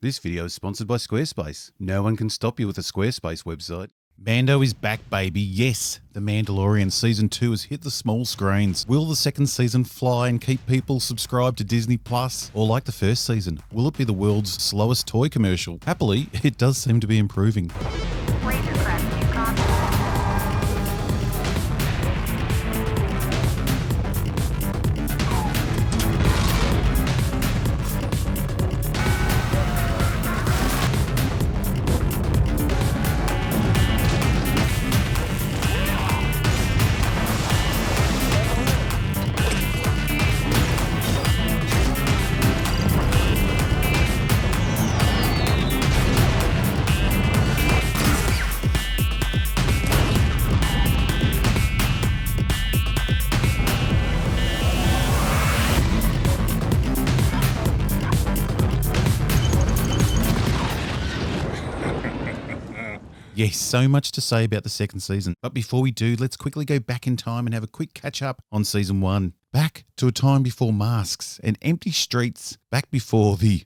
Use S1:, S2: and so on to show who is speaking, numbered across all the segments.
S1: This video is sponsored by Squarespace. No one can stop you with a Squarespace website. Mando is back, baby. Yes, The Mandalorian Season 2 has hit the small screens. Will the second season fly and keep people subscribed to Disney Plus? Or like the first season, will it be the world's slowest toy commercial? Happily, it does seem to be improving. Yes, so much to say about the second season. But before we do, let's quickly go back in time and have a quick catch up on Season 1. Back to a time before masks and empty streets. Back before the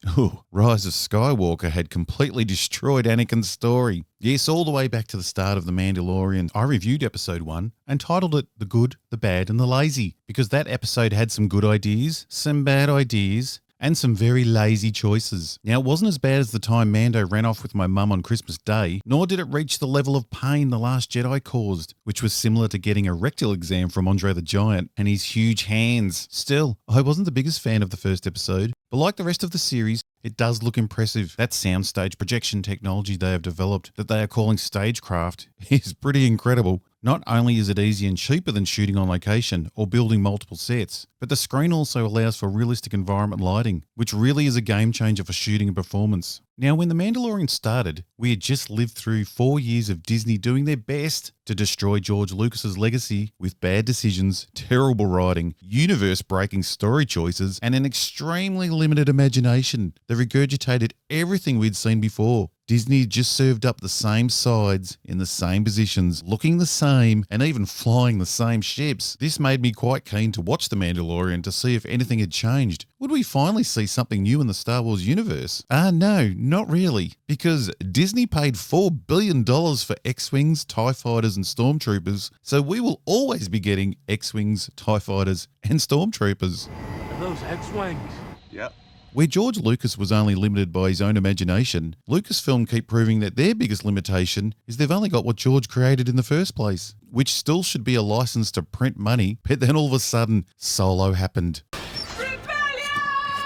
S1: Rise of Skywalker had completely destroyed Anakin's story. Yes, all the way back to the start of The Mandalorian. I reviewed episode 1 and titled it The Good, the Bad and the Lazy, because that episode had some good ideas, some bad ideas, and some very lazy choices. Now, it wasn't as bad as the time Mando ran off with my mum on Christmas Day, nor did it reach the level of pain The Last Jedi caused, which was similar to getting a rectal exam from Andre the Giant and his huge hands. Still, I wasn't the biggest fan of the first episode, but like the rest of the series, it does look impressive. That soundstage projection technology they have developed that they are calling stagecraft is pretty incredible. Not only is it easy and cheaper than shooting on location or building multiple sets, but the screen also allows for realistic environment lighting, which really is a game changer for shooting and performance. Now, when The Mandalorian started, we had just lived through 4 years of Disney doing their best to destroy George Lucas's legacy with bad decisions, terrible writing, universe-breaking story choices, and an extremely limited imagination that regurgitated everything we'd seen before. Disney just served up the same sides in the same positions, looking the same and even flying the same ships. This made me quite keen to watch The Mandalorian to see if anything had changed. Would we finally see something new in the Star Wars universe? No, not really, because Disney paid $4 billion for X-Wings, TIE Fighters and Stormtroopers, so we will always be getting X-Wings, TIE Fighters and Stormtroopers.
S2: Are those X-Wings?
S3: Yep.
S1: Where George Lucas was only limited by his own imagination, Lucasfilm keep proving that their biggest limitation is they've only got what George created in the first place, which still should be a license to print money, but then all of a sudden, Solo happened.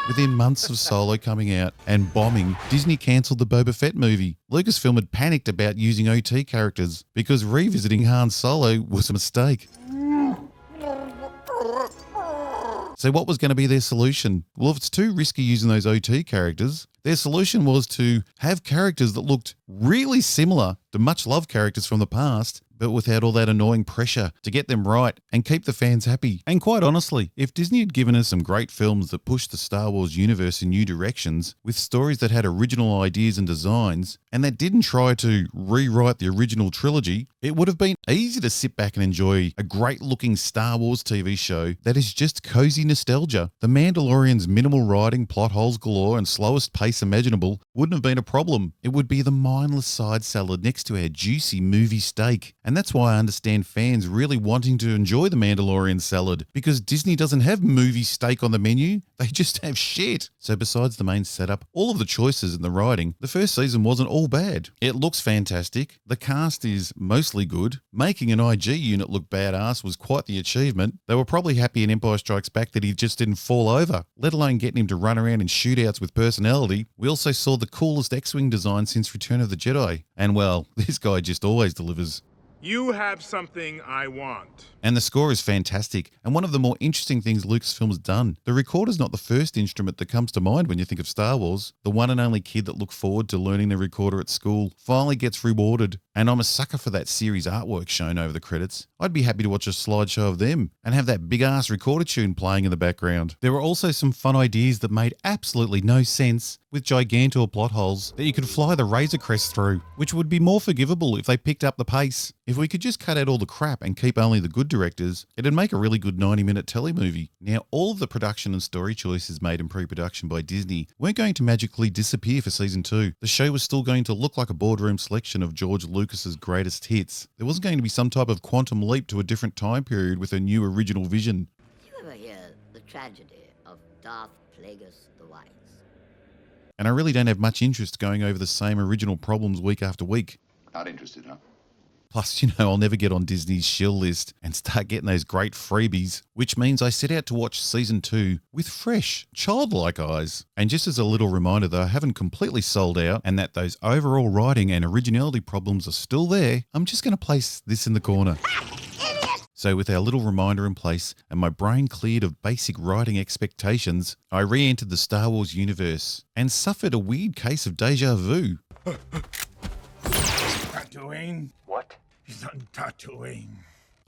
S1: Within months of Solo coming out and bombing, Disney cancelled the Boba Fett movie. Lucasfilm had panicked about using OT characters because revisiting Han Solo was a mistake. So what was going to be their solution? Well, if it's too risky using those OT characters, their solution was to have characters that looked really similar to much-loved characters from the past, but without all that annoying pressure to get them right and keep the fans happy. And quite honestly, if Disney had given us some great films that pushed the Star Wars universe in new directions, with stories that had original ideas and designs, and that didn't try to rewrite the original trilogy, it would have been easy to sit back and enjoy a great-looking Star Wars TV show that is just cozy nostalgia. The Mandalorian's minimal writing, plot holes galore, and slowest pace imaginable wouldn't have been a problem. It would be the mindless side salad next to our juicy movie steak. And that's why I understand fans really wanting to enjoy the Mandalorian salad, because Disney doesn't have movie steak on the menu, they just have shit. So besides the main setup, all of the choices in the writing, the first season wasn't all bad. It looks fantastic, the cast is mostly good, making an IG unit look badass was quite the achievement. They were probably happy in Empire Strikes Back that he just didn't fall over, let alone getting him to run around in shootouts with personality. We also saw the coolest X-Wing design since Return of the Jedi. And well, this guy just always delivers.
S3: You have something I want.
S1: And the score is fantastic, and one of the more interesting things Lucasfilm has done. The recorder's not the first instrument that comes to mind when you think of Star Wars. The one and only kid that looked forward to learning the recorder at school finally gets rewarded And I'm a sucker for that series artwork shown over the credits. I'd be happy to watch a slideshow of them and have that big-ass recorder tune playing in the background. There were also some fun ideas that made absolutely no sense, with gigantor plot holes that you could fly the Razor Crest through, which would be more forgivable if they picked up the pace. If we could just cut out all the crap and keep only the good directors, it'd make a really good 90-minute telemovie. Now, all of the production and story choices made in pre-production by Disney weren't going to magically disappear for season 2. The show was still going to look like a boardroom selection of George Lucas's greatest hits. There wasn't going to be some type of quantum leap to a different time period with a new original vision.
S2: Did you ever hear the tragedy of Darth Plagueis the Wise?
S1: And I really don't have much interest going over the same original problems week after week.
S4: Not interested, huh?
S1: Plus, I'll never get on Disney's shill list and start getting those great freebies, which means I set out to watch season 2 with fresh, childlike eyes. And just as a little reminder that I haven't completely sold out and that those overall writing and originality problems are still there, I'm just going to place this in the corner. So with our little reminder in place and my brain cleared of basic writing expectations, I re-entered the Star Wars universe and suffered a weird case of deja vu.
S3: Tatooine?
S4: What?
S3: He's on Tatooine.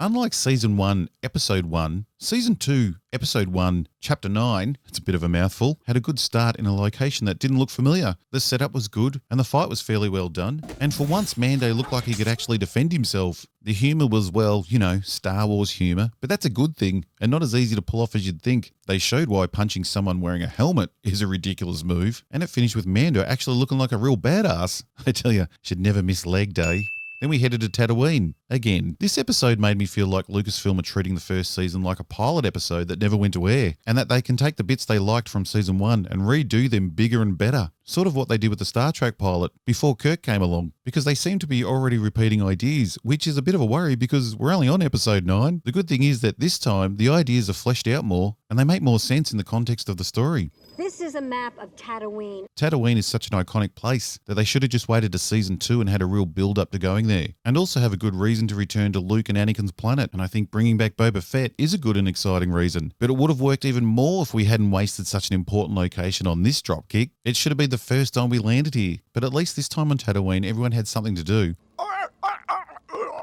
S1: Unlike Season 1, Episode 1, Season 2, Episode 1, Chapter 9, it's a bit of a mouthful, had a good start in a location that didn't look familiar. The setup was good, and the fight was fairly well done. And for once, Mando looked like he could actually defend himself. The humour was, well, Star Wars humour, but that's a good thing, and not as easy to pull off as you'd think. They showed why punching someone wearing a helmet is a ridiculous move, and it finished with Mando actually looking like a real badass. I tell you, should never miss leg day. Then we headed to Tatooine. Again, this episode made me feel like Lucasfilm are treating the first season like a pilot episode that never went to air, and that they can take the bits they liked from season 1 and redo them bigger and better. Sort of what they did with the Star Trek pilot before Kirk came along, because they seem to be already repeating ideas, which is a bit of a worry because we're only on episode 9. The good thing is that this time the ideas are fleshed out more and they make more sense in the context of the story.
S5: This is a map of Tatooine.
S1: Tatooine is such an iconic place that they should have just waited to season 2 and had a real build-up to going there. And also have a good reason to return to Luke and Anakin's planet. And I think bringing back Boba Fett is a good and exciting reason. But it would have worked even more if we hadn't wasted such an important location on this dropkick. It should have been the first time we landed here. But at least this time on Tatooine, everyone had something to do.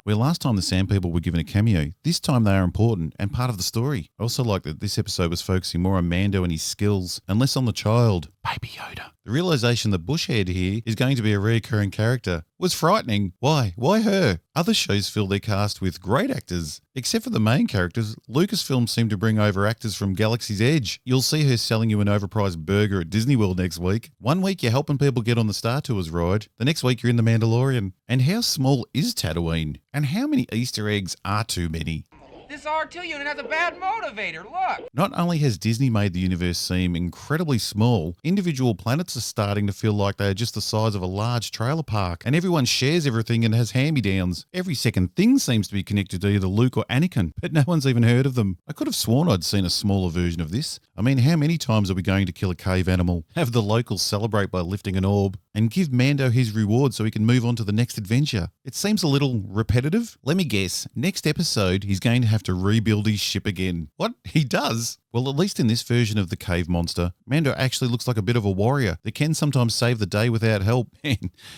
S1: Where last time the Sand People were given a cameo, this time they are important and part of the story. I also like that this episode was focusing more on Mando and his skills and less on the child, Baby Yoda. The realization that Bushhead here is going to be a recurring character was frightening. Why? Why her? Other shows fill their cast with great actors. Except for the main characters, Lucasfilm seem to bring over actors from Galaxy's Edge. You'll see her selling you an overpriced burger at Disney World next week. One week you're helping people get on the Star Tours ride. The next week you're in the Mandalorian. And how small is Tatooine? And how many Easter eggs are too many?
S6: This R2 unit has a bad motivator, look!
S1: Not only has Disney made the universe seem incredibly small, individual planets are starting to feel like they are just the size of a large trailer park, and everyone shares everything and has hand-me-downs. Every second thing seems to be connected to either Luke or Anakin, but no one's even heard of them. I could have sworn I'd seen a smaller version of this. I mean, how many times are we going to kill a cave animal, have the locals celebrate by lifting an orb, and give Mando his reward so he can move on to the next adventure? It seems a little repetitive. Let me guess, next episode he's going to have to rebuild his ship again. What? He does? Well, at least in this version of the cave monster, Mando actually looks like a bit of a warrior that can sometimes save the day without help. Man,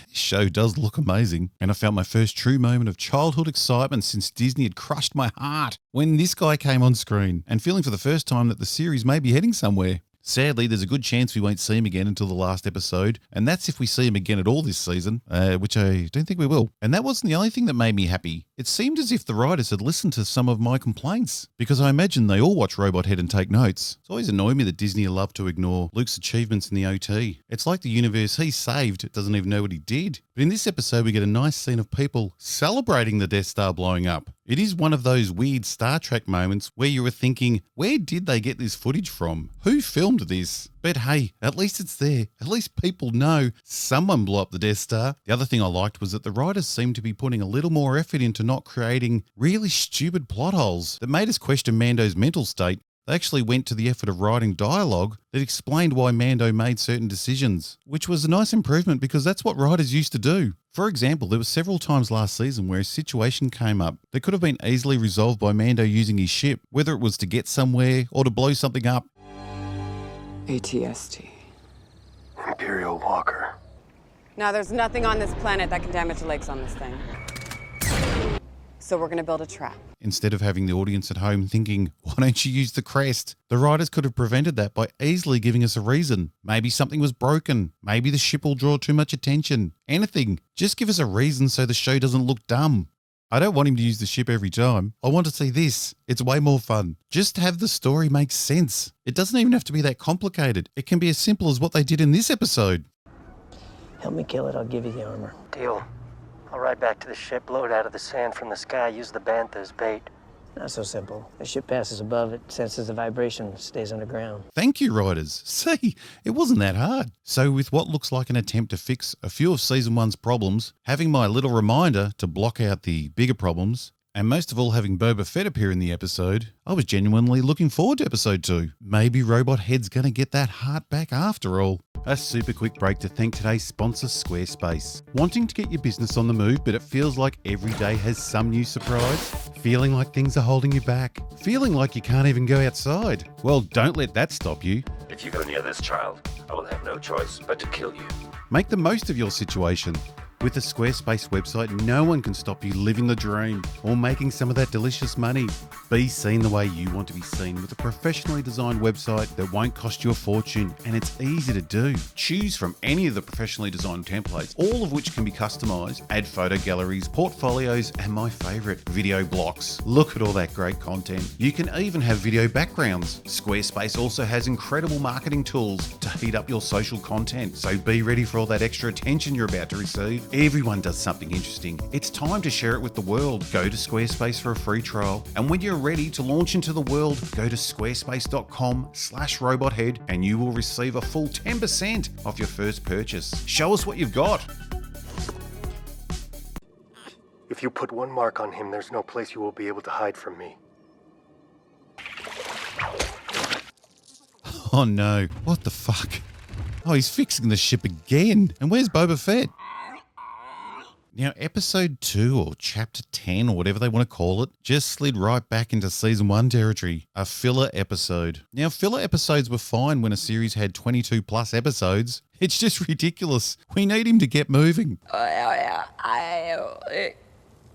S1: this show does look amazing. And I felt my first true moment of childhood excitement since Disney had crushed my heart when this guy came on screen, and feeling for the first time that the series may be heading somewhere. Sadly, there's a good chance we won't see him again until the last episode, and that's if we see him again at all this season, which I don't think we will. And that wasn't the only thing that made me happy. It seemed as if the writers had listened to some of my complaints, because I imagine they all watch Robot Head and take notes. It's always annoyed me that Disney love to ignore Luke's achievements in the OT. It's like the universe he saved doesn't even know what he did. But in this episode, we get a nice scene of people celebrating the Death Star blowing up. It is one of those weird Star Trek moments where you were thinking, where did they get this footage from? Who filmed this? But hey, at least it's there. At least people know someone blew up the Death Star. The other thing I liked was that the writers seemed to be putting a little more effort into not creating really stupid plot holes that made us question Mando's mental state. They actually went to the effort of writing dialogue that explained why Mando made certain decisions, which was a nice improvement because that's what writers used to do. For example, there were several times last season where a situation came up that could have been easily resolved by Mando using his ship, whether it was to get somewhere or to blow something up.
S7: ATST.
S4: Imperial Walker. Now, there's nothing on this planet that can damage the legs on this thing. So we're gonna build a trap.
S1: Instead of having the audience at home thinking, why don't you use the crest? The writers could have prevented that by easily giving us a reason. Maybe something was broken. Maybe the ship will draw too much attention. Anything. Just give us a reason so the show doesn't look dumb. I don't want him to use the ship every time. I want to see this. It's way more fun. Just have the story make sense. It doesn't even have to be that complicated. It can be as simple as what they did in this episode.
S7: Help me kill it, I'll give you the armor.
S8: Deal. I'll ride back to the ship, blow it out of the sand from the sky, use the bantha as bait.
S7: Not so simple. The ship passes above it, senses the vibration, stays underground.
S1: Thank you, writers. See, it wasn't that hard. So with what looks like an attempt to fix a few of Season 1's problems, having my little reminder to block out the bigger problems, and most of all having Boba Fett appear in the episode, I was genuinely looking forward to episode 2. Maybe Robot Head's going to get that heart back after all. A super quick break to thank today's sponsor, Squarespace. Wanting to get your business on the move, but it feels like every day has some new surprise? Feeling like things are holding you back? Feeling like you can't even go outside? Well, don't let that stop you.
S9: If you go near this child, I will have no choice but to kill you.
S1: Make the most of your situation. With a Squarespace website, no one can stop you living the dream or making some of that delicious money. Be seen the way you want to be seen with a professionally designed website that won't cost you a fortune, and it's easy to do. Choose from any of the professionally designed templates, all of which can be customized. Add photo galleries, portfolios, and my favorite, video blocks. Look at all that great content. You can even have video backgrounds. Squarespace also has incredible marketing tools to heat up your social content, so be ready for all that extra attention you're about to receive. Everyone does something interesting. It's time to share it with the world. Go to Squarespace for a free trial. And when you're ready to launch into the world, go to squarespace.com/robothead and you will receive a full 10% off your first purchase. Show us what you've got.
S8: If you put one mark on him, there's no place you will be able to hide from me.
S1: Oh no, what the fuck? Oh, he's fixing the ship again. And where's Boba Fett? Now, episode 2 or chapter 10 or whatever they want to call it just slid right back into season 1 territory, a filler episode. Now, filler episodes were fine when a series had 22 plus episodes. It's just ridiculous. We need him to get moving.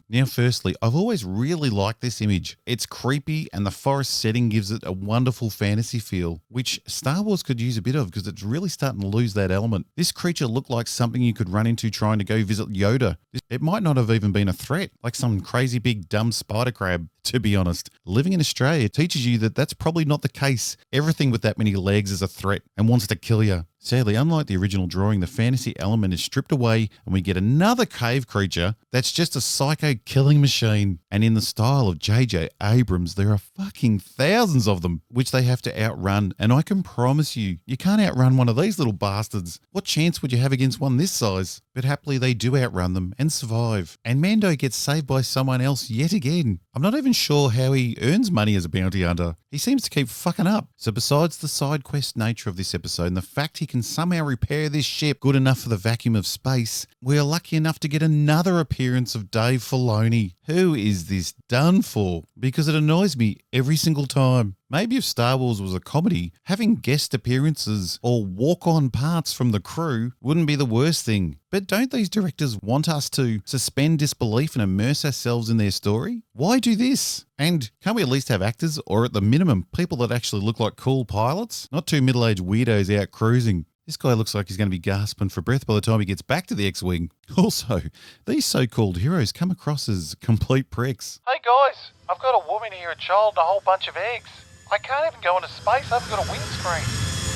S1: Now, firstly, I've always really liked this image. It's creepy and the forest setting gives it a wonderful fantasy feel, which Star Wars could use a bit of because it's really starting to lose that element. This creature looked like something you could run into trying to go visit Yoda. It might not have even been a threat, like some crazy big dumb spider crab, to be honest. Living in Australia teaches you that that's probably not the case. Everything with that many legs is a threat and wants to kill you. Sadly, unlike the original drawing, the fantasy element is stripped away and we get another cave creature that's just a psycho killing machine. And in the style of J.J. Abrams, there are fucking thousands of them, which they have to outrun. And I can promise you, you can't outrun one of these little bastards. What chance would you have against one this size? But happily, they do outrun them and survive. And Mando gets saved by someone else yet again. I'm not even sure how he earns money as a bounty hunter. He seems to keep fucking up. So besides the side quest nature of this episode and the fact he can somehow repair this ship good enough for the vacuum of space, we are lucky enough to get another appearance of Dave Filoni. Who is this done for? Because it annoys me every single time. Maybe if Star Wars was a comedy, having guest appearances or walk-on parts from the crew wouldn't be the worst thing. But don't these directors want us to suspend disbelief and immerse ourselves in their story? Why do this? And can't we at least have actors, or at the minimum, people that actually look like cool pilots? Not two middle-aged weirdos out cruising. This guy looks like he's going to be gasping for breath by the time he gets back to the X-Wing. Also, these so-called heroes come across as complete pricks.
S10: Hey guys, I've got a woman here, a child, and a whole bunch of eggs. I can't even go into space, I haven't got a windscreen.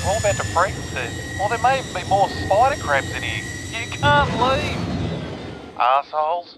S10: We're all about to freeze there. Or there may even be more spider crabs in here. You can't leave. Assholes.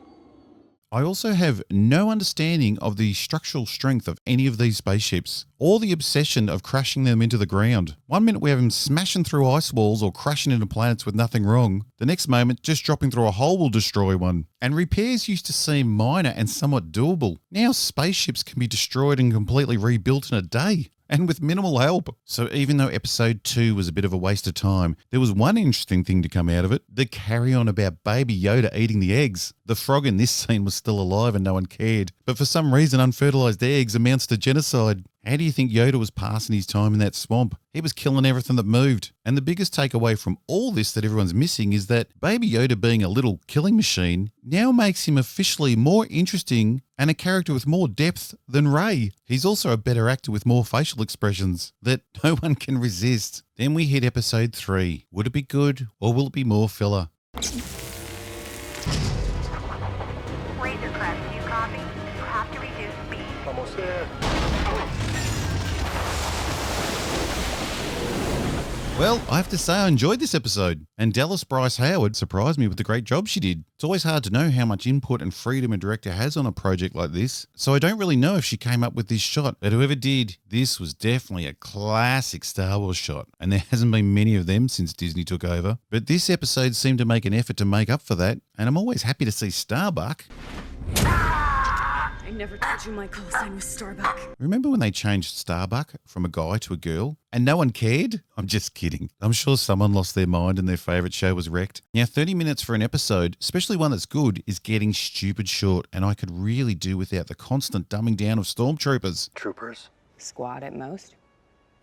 S1: I also have no understanding of the structural strength of any of these spaceships, or the obsession of crashing them into the ground. One minute we have them smashing through ice walls or crashing into planets with nothing wrong. The next moment, just dropping through a hole will destroy one. And repairs used to seem minor and somewhat doable. Now spaceships can be destroyed and completely rebuilt in a day, and with minimal help. So even though episode 2 was a bit of a waste of time, there was one interesting thing to come out of it: the carry-on about Baby Yoda eating the eggs. The frog in this scene was still alive and no one cared, but for some reason unfertilized eggs amounts to genocide. How do you think Yoda was passing his time in that swamp? He was killing everything that moved. And the biggest takeaway from all this that everyone's missing is that Baby Yoda being a little killing machine now makes him officially more interesting and a character with more depth than Rey. He's also a better actor with more facial expressions that no one can resist. Then we hit episode 3. Would it be good or will it be more filler?
S11: Razorcrest, do you copy? You have to reduce speed.
S8: Almost there.
S1: Well, I have to say I enjoyed this episode, and Dallas Bryce Howard surprised me with the great job she did. It's always hard to know how much input and freedom a director has on a project like this, so I don't really know if she came up with this shot, but whoever did, this was definitely a classic Star Wars shot, and there hasn't been many of them since Disney took over. But this episode seemed to make an effort to make up for that, and I'm always happy to see Starbuck.
S4: I never told you my call sign was Starbuck.
S1: Remember when they changed Starbuck from a guy to a girl and no one cared? I'm just kidding. I'm sure someone lost their mind and their favourite show was wrecked. Now, 30 minutes for an episode, especially one that's good, is getting stupid short, and I could really do without the constant dumbing down of stormtroopers.
S8: Troopers.
S4: Squad at most.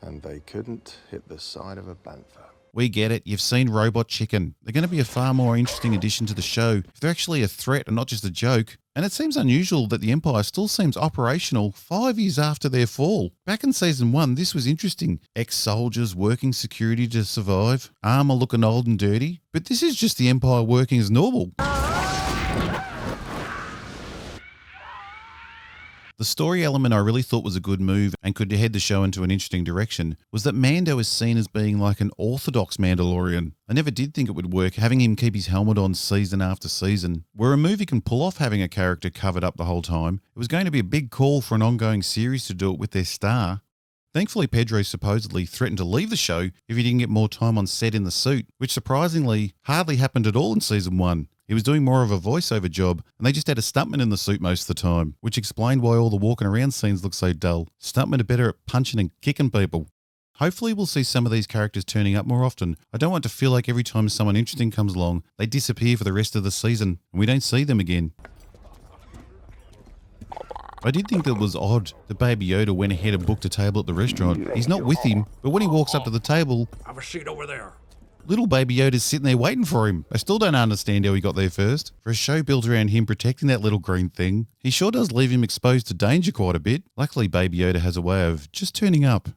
S12: And they couldn't hit the side of a bantha.
S1: We get it. You've seen Robot Chicken. They're going to be a far more interesting addition to the show if they're actually a threat and not just a joke. And it seems unusual that the Empire still seems operational 5 years after their fall. Back in Season 1, this was interesting. Ex-soldiers working security to survive, armor looking old and dirty. But this is just the Empire working as normal. The story element I really thought was a good move and could head the show into an interesting direction was that Mando is seen as being like an orthodox Mandalorian. I never did think it would work having him keep his helmet on season after season. Where a movie can pull off having a character covered up the whole time, it was going to be a big call for an ongoing series to do it with their star. Thankfully, Pedro supposedly threatened to leave the show if he didn't get more time on set in the suit, which surprisingly hardly happened at all in Season 1. He was doing more of a voiceover job, and they just had a stuntman in the suit most of the time, which explained why all the walking around scenes look so dull. Stuntmen are better at punching and kicking people. Hopefully we'll see some of these characters turning up more often. I don't want to feel like every time someone interesting comes along, they disappear for the rest of the season, and we don't see them again. I did think it was odd that Baby Yoda went ahead and booked a table at the restaurant. He's not with him, but when he walks up to the table,
S3: Have a seat over there.
S1: little Baby Yoda's sitting there waiting for him. I still don't understand how he got there first. For a show built around him protecting that little green thing, he sure does leave him exposed to danger quite a bit. Luckily, Baby Yoda has a way of just turning up.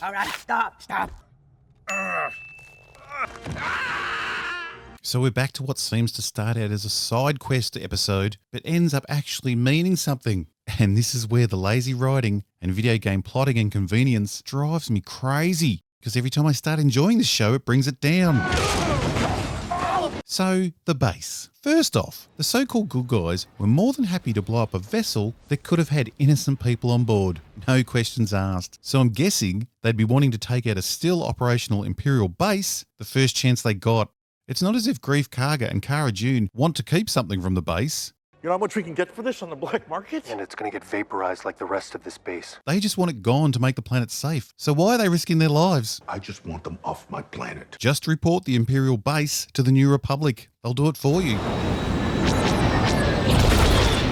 S6: All right, stop.
S1: So we're back to what seems to start out as a side quest episode, but ends up actually meaning something. And this is where the lazy writing and video game plotting and convenience drives me crazy, because every time I start enjoying the show, it brings it down. So, the base. First off, the so-called good guys were more than happy to blow up a vessel that could have had innocent people on board. No questions asked. So I'm guessing they'd be wanting to take out a still operational Imperial base the first chance they got. It's not as if Greef Karga and Cara Dune want to keep something from the base.
S13: You know how much we can get for this on the black market?
S8: And it's gonna get vaporized like the rest of this base.
S1: They just want it gone to make the planet safe. So why are they risking their lives?
S3: I just want them off my planet.
S1: Just report the Imperial base to the New Republic. They'll do it for you.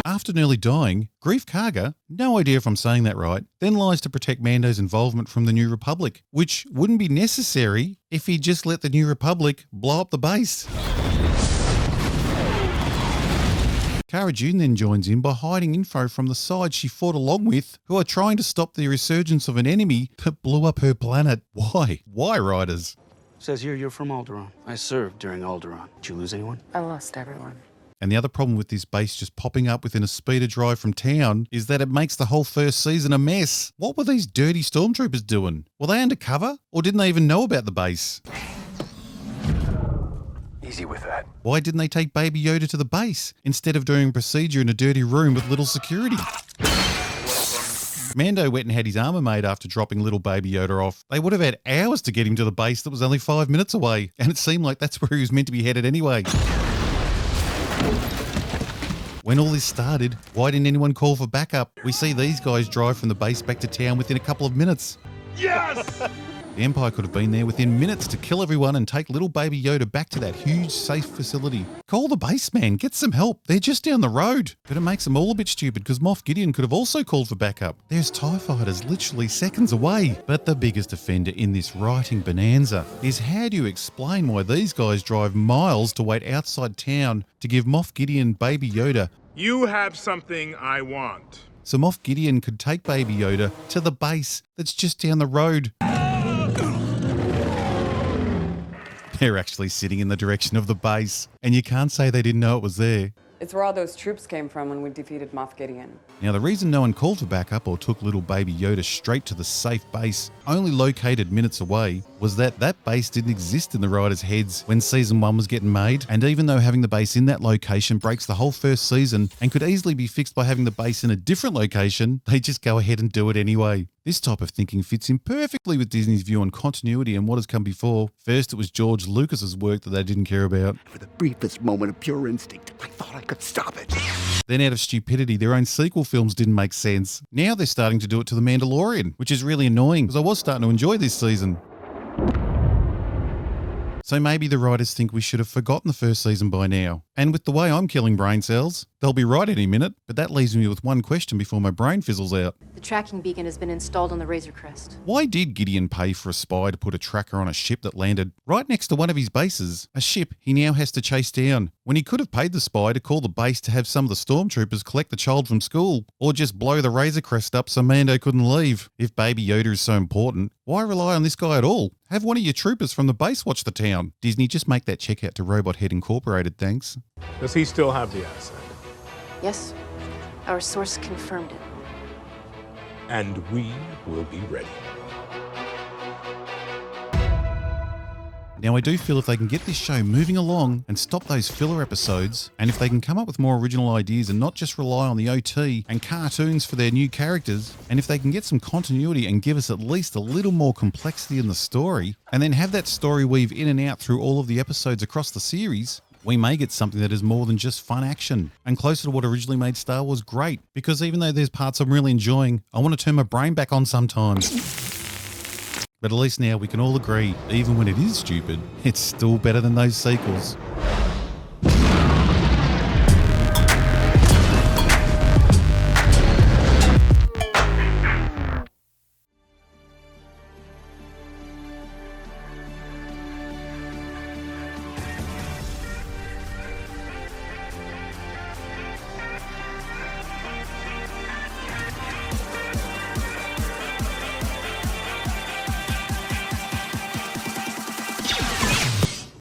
S1: After nearly dying, Greef Karga, no idea if I'm saying that right, then lies to protect Mando's involvement from the New Republic, which wouldn't be necessary if he'd just let the New Republic blow up the base. Cara Dune then joins in by hiding info from the side she fought along with, who are trying to stop the resurgence of an enemy that blew up her planet. Why? Why, writers?
S14: Says here you're from Alderaan. I served during Alderaan. Did you lose anyone?
S4: I lost everyone.
S1: And the other problem with this base just popping up within a speeder drive from town is that it makes the whole first season a mess. What were these dirty stormtroopers doing? Were they undercover? Or didn't they even know about the base?
S8: Easy with that.
S1: Why didn't they take Baby Yoda to the base instead of doing a procedure in a dirty room with little security? Mando went and had his armor made after dropping little Baby Yoda off. They would have had hours to get him to the base that was only 5 minutes away, and it seemed like that's where he was meant to be headed anyway. When all this started, why didn't anyone call for backup? We see these guys drive from the base back to town within a couple of minutes.
S3: Yes!
S1: The Empire could have been there within minutes to kill everyone and take little baby Yoda back to that huge safe facility. Call the base, man. Get some help. They're just down the road. But it makes them all a bit stupid because Moff Gideon could have also called for backup. There's TIE fighters literally seconds away. But the biggest offender in this writing bonanza is how do you explain why these guys drive miles to wait outside town to give Moff Gideon baby Yoda?
S3: You have something I want.
S1: So Moff Gideon could take baby Yoda to the base that's just down the road. They're actually sitting in the direction of the base, and you can't say they didn't know it was there.
S4: It's where all those troops came from when we defeated Moff Gideon.
S1: Now, the reason no one called for backup or took little baby Yoda straight to the safe base, only located minutes away, was that base didn't exist in the writers' heads when Season 1 was getting made, and even though having the base in that location breaks the whole first season and could easily be fixed by having the base in a different location, they just go ahead and do it anyway. This type of thinking fits in perfectly with Disney's view on continuity and what has come before. First, it was George Lucas's work that they didn't care about.
S3: For the briefest moment of pure instinct, I thought I could stop it.
S1: Then out of stupidity, their own sequel films didn't make sense. Now they're starting to do it to The Mandalorian, which is really annoying because I was starting to enjoy this season. So maybe the writers think we should have forgotten the first season by now. And with the way I'm killing brain cells, they'll be right any minute. But that leaves me with one question before my brain fizzles out.
S15: The tracking beacon has been installed on the Razor Crest.
S1: Why did Gideon pay for a spy to put a tracker on a ship that landed right next to one of his bases? A ship he now has to chase down, when he could have paid the spy to call the base to have some of the stormtroopers collect the child from school, or just blow the Razor Crest up so Mando couldn't leave. If Baby Yoda is so important, why rely on this guy at all? Have one of your troopers from the base watch the town. Disney, just make that check out to Robot Head Incorporated, thanks.
S3: Does he still have the asset?
S15: Yes, our source confirmed it.
S3: And we will be ready.
S1: Now, I do feel if they can get this show moving along and stop those filler episodes, and if they can come up with more original ideas and not just rely on the OT and cartoons for their new characters, and if they can get some continuity and give us at least a little more complexity in the story, and then have that story weave in and out through all of the episodes across the series, we may get something that is more than just fun action and closer to what originally made Star Wars great. Because even though there's parts I'm really enjoying, I want to turn my brain back on sometimes. But at least now we can all agree, even when it is stupid, it's still better than those sequels.